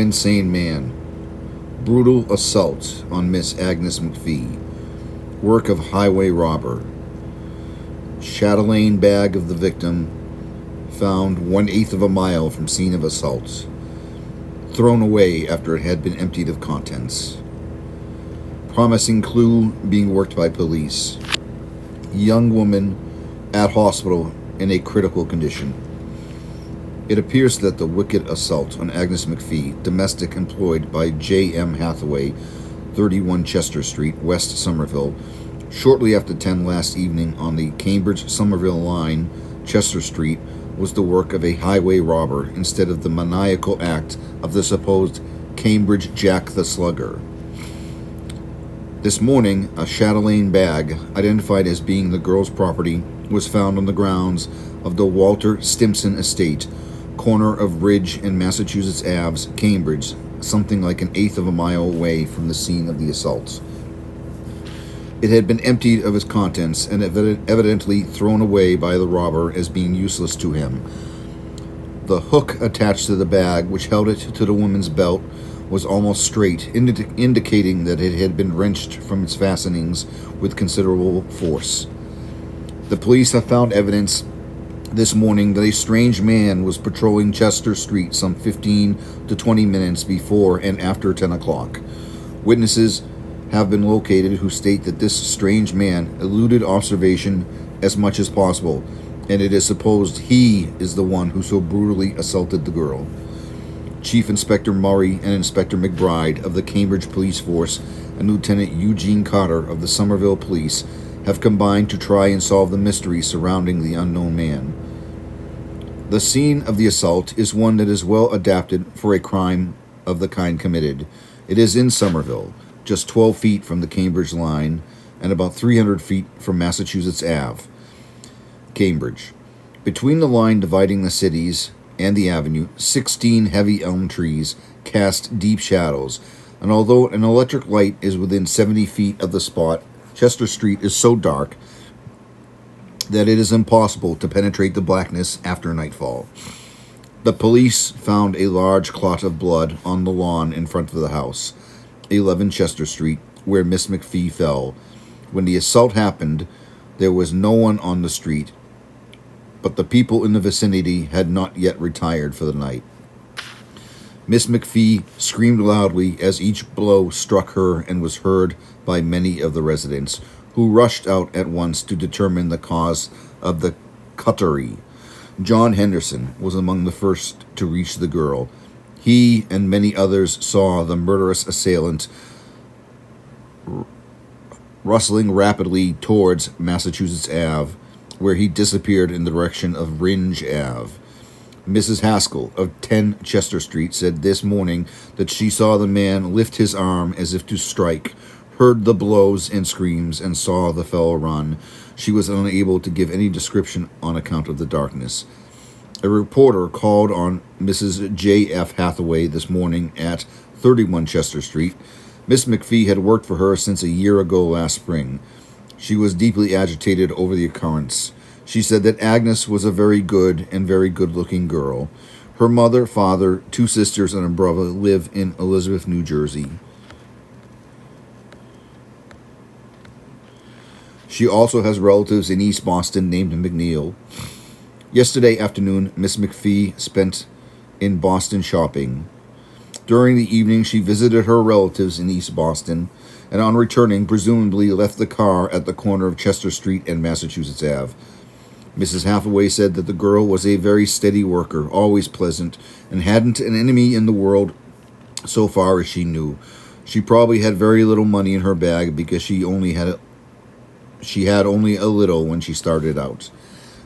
Insane man. Brutal assault on Miss Agnes McPhee. Work of highway robber. Chatelaine bag of the victim found 1/8 of a mile from scene of assault. Thrown away after it had been emptied of contents. Promising clue being worked by police. Young woman at hospital in a critical condition. It appears that the wicked assault on Agnes McPhee, domestic employed by J.M. Hathaway, 31 Chester Street, West Somerville, shortly after 10 last evening on the Cambridge-Somerville line, Chester Street, was the work of a highway robber instead of the maniacal act of the supposed Cambridge Jack the Slugger. This morning, a chatelaine bag, identified as being the girl's property, was found on the grounds of the Walter Stimson estate, corner of Ridge and Massachusetts Ave, Cambridge, something like 1/8 of a mile away from the scene of the assault. It had been emptied of its contents and evidently thrown away by the robber as being useless to him. The hook attached to the bag, which held it to the woman's belt, was almost straight, indicating that it had been wrenched from its fastenings with considerable force. The police have found evidence this morning that a strange man was patrolling Chester Street some 15 to 20 minutes before and after 10 o'clock. Witnesses have been located who state that this strange man eluded observation as much as possible, and it is supposed he is the one who so brutally assaulted the girl. Chief Inspector Murray and Inspector McBride of the Cambridge Police Force and Lieutenant Eugene Carter of the Somerville Police have combined to try and solve the mystery surrounding the unknown man. The scene of the assault is one that is well adapted for a crime of the kind committed. It is in Somerville, just 12 feet from the Cambridge line and about 300 feet from Massachusetts Ave, Cambridge. Between the line dividing the cities and the avenue, 16 heavy elm trees cast deep shadows, and although an electric light is within 70 feet of the spot, Chester Street is so dark that it is impossible to penetrate the blackness after nightfall. The police found a large clot of blood on the lawn in front of the house, 11 Chester Street, where Miss McPhee fell. When the assault happened, there was no one on the street, but the people in the vicinity had not yet retired for the night. Miss McPhee screamed loudly as each blow struck her and was heard by many of the residents, who rushed out at once to determine the cause of the cuttery. John Henderson was among the first to reach the girl. He and many others saw the murderous assailant rustling rapidly towards Massachusetts Ave, where he disappeared in the direction of Ringe Ave. Mrs. Haskell of 10 Chester Street said this morning that she saw the man lift his arm as if to strike, heard the blows and screams, and saw the fellow run. She was unable to give any description on account of the darkness. A reporter called on Mrs. J.F. Hathaway this morning at 31 Chester Street. Miss McPhee had worked for her since a year ago last spring. She was deeply agitated over the occurrence. She said that Agnes was a very good and very good-looking girl. Her mother, father, 2 sisters, and a brother live in Elizabeth, New Jersey. She also has relatives in East Boston named McNeil. Yesterday afternoon, Miss McPhee spent in Boston shopping. During the evening, she visited her relatives in East Boston, and on returning, presumably left the car at the corner of Chester Street and Massachusetts Ave. Mrs. Hathaway said that the girl was a very steady worker, always pleasant, and hadn't an enemy in the world so far as she knew. She probably had very little money in her bag because she had only a little when she started out.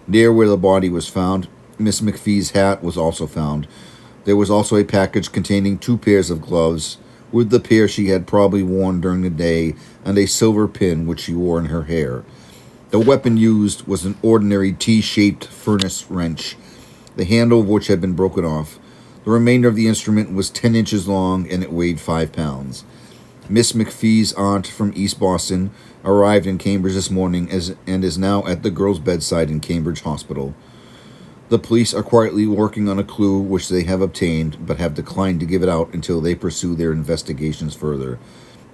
Near where the body was found, Miss McPhee's hat was also found. There was also a package containing 2 pairs of gloves, with the pair she had probably worn during the day, and a silver pin which she wore in her hair. The weapon used was an ordinary T-shaped furnace wrench, the handle of which had been broken off. The remainder of the instrument was 10 inches long, and it weighed 5 pounds. Miss McPhee's aunt from East Boston arrived in Cambridge this morning and is now at the girl's bedside in Cambridge Hospital. The police are quietly working on a clue which they have obtained, but have declined to give it out until they pursue their investigations further.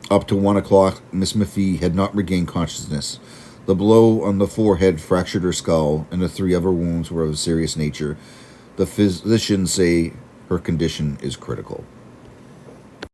Up to 1 o'clock, Miss McPhee had not regained consciousness. The blow on the forehead fractured her skull, and the 3 other wounds were of a serious nature. The physicians say her condition is critical.